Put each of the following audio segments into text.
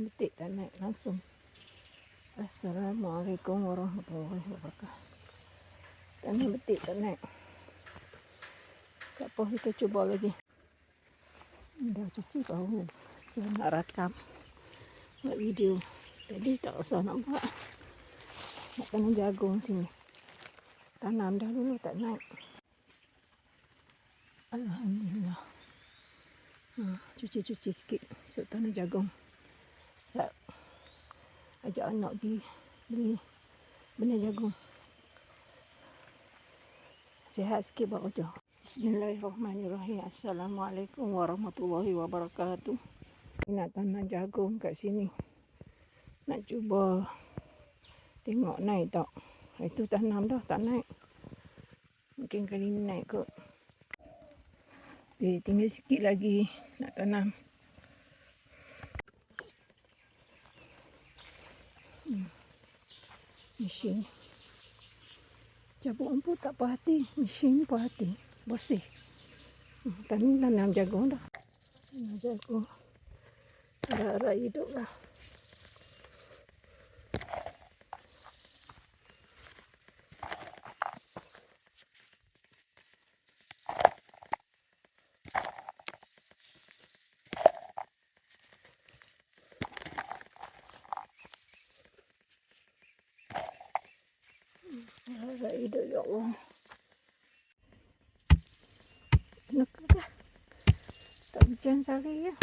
betik tak naik langsung. Assalamualaikum warahmatullahi wabarakatuh. Tanam betik tak naik. Tak apa, kita cuba lagi. Dah cuci bahu. Saya nak rakam, buat video. Jadi tak usah nak buat. Nak tanam jagung sini. Tanam dah dulu tak naik. Alhamdulillah. Cuci-cuci sikit. Esok tanam jagung. Tak ajak anak pergi beli benih jagung. Sihat sikit buat kerja. Bismillahirrahmanirrahim. Assalamualaikum warahmatullahi wabarakatuh. Nak tanam jagung kat sini. Nak cuba tengok naik tak. Itu tanam dah tak naik. Mungkin kali ni naik kot. Okay, tinggal sikit lagi nak tanam. Mesin cabut rumput tak puas hati, mesin puas hati, bersih. Tanam jagung dah. Tanam jagung. Harap-harap hidup lah. Harap hidup ya Allah. Kenapa dah? Tak hujan sehari ya.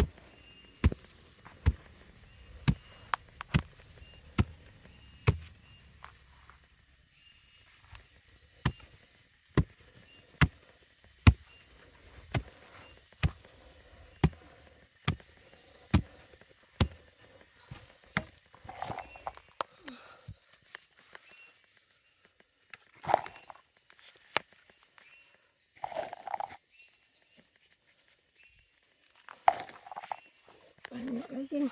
Banyak lagi.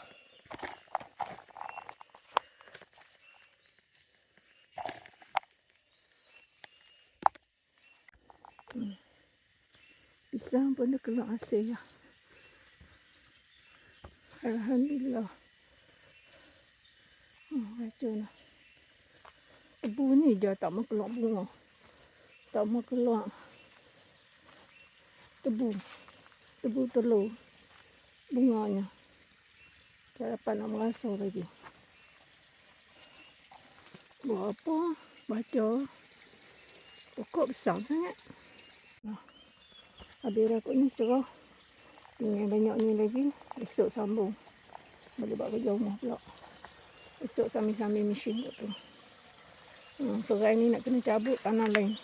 Pisang pun dah keluar hasil lah. Alhamdulillah. Racun lah. Tebu ni dia tak mau keluar bunga. Tak mau keluar tebu. Tebu telur. Bunganya. Tak dapat nak merasa lagi. Buat apa? Baca. Pokok besar sangat. Habis rakut ni cerah. Tinggal banyak ni lagi. Esok sambung. Boleh buat kerja rumah pula. Esok sambil-sambil mesin kat tu. Serai ni nak kena cabut tanah lain.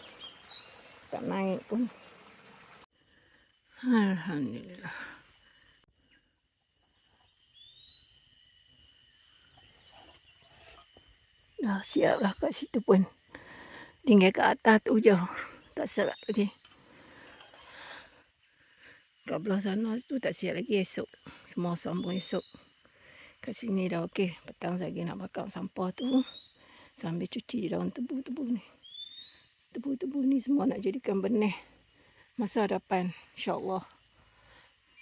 Tak naik pun. Alhamdulillah. Dah siap lah kat situ pun. Tinggal kat atas tu je. Tak siap lagi. Kat belah sana tu tak siap lagi esok. Semua sambung esok. Kat sini dah okey. Petang lagi nak bakar sampah tu. Sambil cuci daun tebu-tebu ni. Tebu-tebu ni semua nak jadikan benih masa hadapan. InsyaAllah.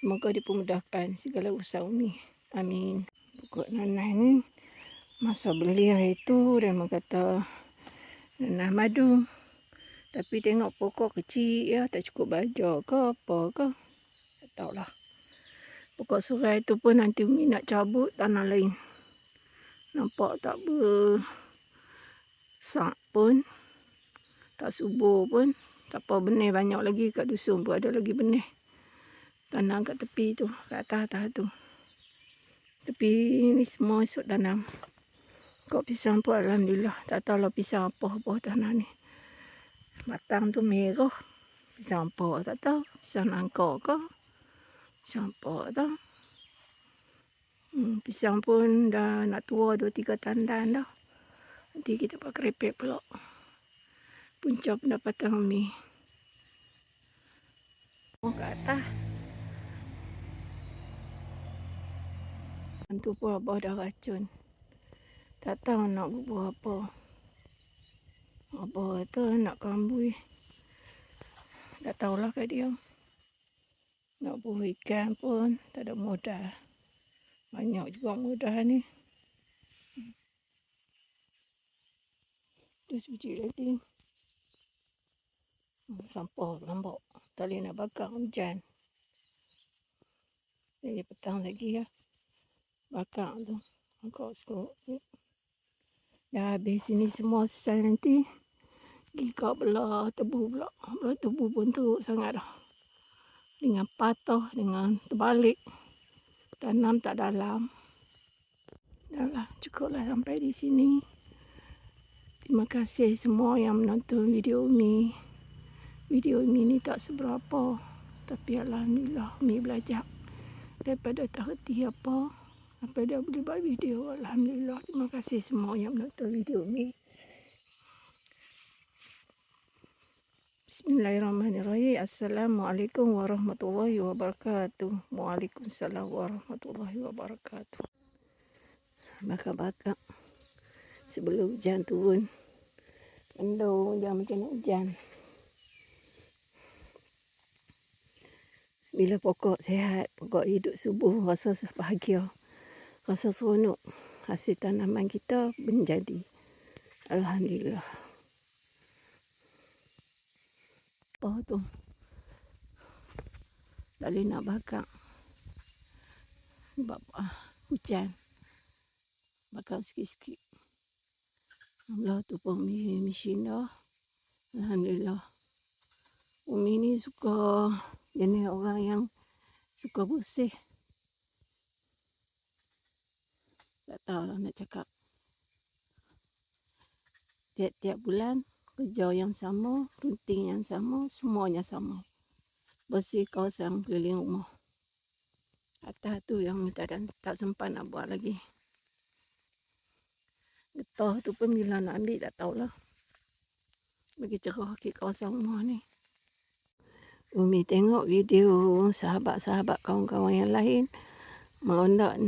Semoga dipermudahkan segala usaha Umi. Amin. Pokok nanah ni. Masa belia itu dia kata nanah madu. Tapi tengok pokok kecil ya. Tak cukup baja ke apa ke. Tak tahulah. Pokok serai tu pun nanti Umi nak cabut tanah lain. Nampak tak bersak pun. Tak subur pun. Tak apa, benih banyak lagi kat dusun pun ada lagi benih. Tanam kat tepi tu. Kat atas-atas tu. Tepi ni semua esok tanam. Kok pisang pun alhamdulillah. Tak tahulah pisang apa-apa tanah ni. Batang tu merah. Pisang apa tak tahu. Pisang nangka ke. Pisang apa tak tahu. Pisang pun dah nak tua 2-3 tandan dah. Nanti kita pakai repek pula. Punca pendapatan Umi. Ke atas. Tu pun abah dah racun. Tak tahu nak buat apa. Abah kata nak kambui. Tak tahulah kat dia. Nak buah ikan pun tak ada modal. Banyak juga mudah ni. Dia sebiji lagi. Sampah nampak. Tak boleh nak bakar hujan. Jadi petang lagi ya. Bakar tu. Bakar sekut. Dah habis sini semua selesai nanti. Pergi kat belah tebu pula. Belah tebu pun teruk sangat dah. Dengan patah, dengan terbalik. Tanam tak dalam. Dah lah, cukuplah sampai di sini. Terima kasih semua yang menonton video Umi. Video Umi ni tak seberapa. Tapi Alhamdulillah Umi belajar. Daripada tak reti apa. Sampai dah boleh buat video. Alhamdulillah. Terima kasih semua yang menonton video Umi. Bismillahirrahmanirrahim. Assalamualaikum warahmatullahi wabarakatuh. Waalaikumsalam warahmatullahi wabarakatuh. Bakar-bakar sebelum hujan turun. Mendung jangan macam nak hujan. Bila pokok sihat, pokok hidup subur, rasa bahagia, rasa seronok. Hasil tanaman kita menjadi. Alhamdulillah. Apa tu? Tak boleh nak bakar. Sebab hujan. Bakar sikit-sikit. Belah tu pun mesin dah. Alhamdulillah. Umi ni suka jenis orang yang suka bersih. Tak tahu lah nak cakap. Tiap-tiap bulan kerja yang sama, rutin yang sama, semuanya sama. Bersih kawasan keliling rumah. Atas tu yang minta dan tak sempat nak buat lagi. Getah tu pun bila nak ambil tak tahulah. Bagi cerah ke kawasan rumah ni. Umi tengok video sahabat-sahabat kawan-kawan yang lain melonjak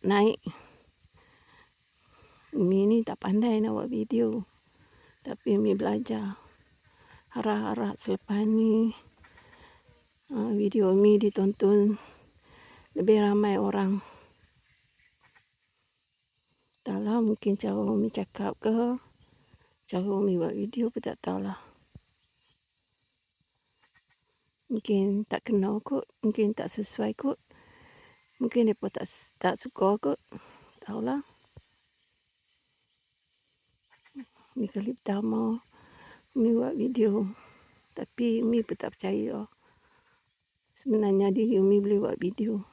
naik. Umi ni tak pandai nak buat video. Tapi Umi belajar. Harap-harap selepas ni video Umi ditonton lebih ramai orang. Taklah mungkin cara Umi cakap ke, cara Umi buat video pun tak tahulah. Mungkin tak kena kot, mungkin tak sesuai kot. Mungkin mereka tak suka kot. Tahulah. Ini kali pertama Umi buat video. Tapi Umi pun tak percaya. Sebenarnya diri Umi boleh buat video.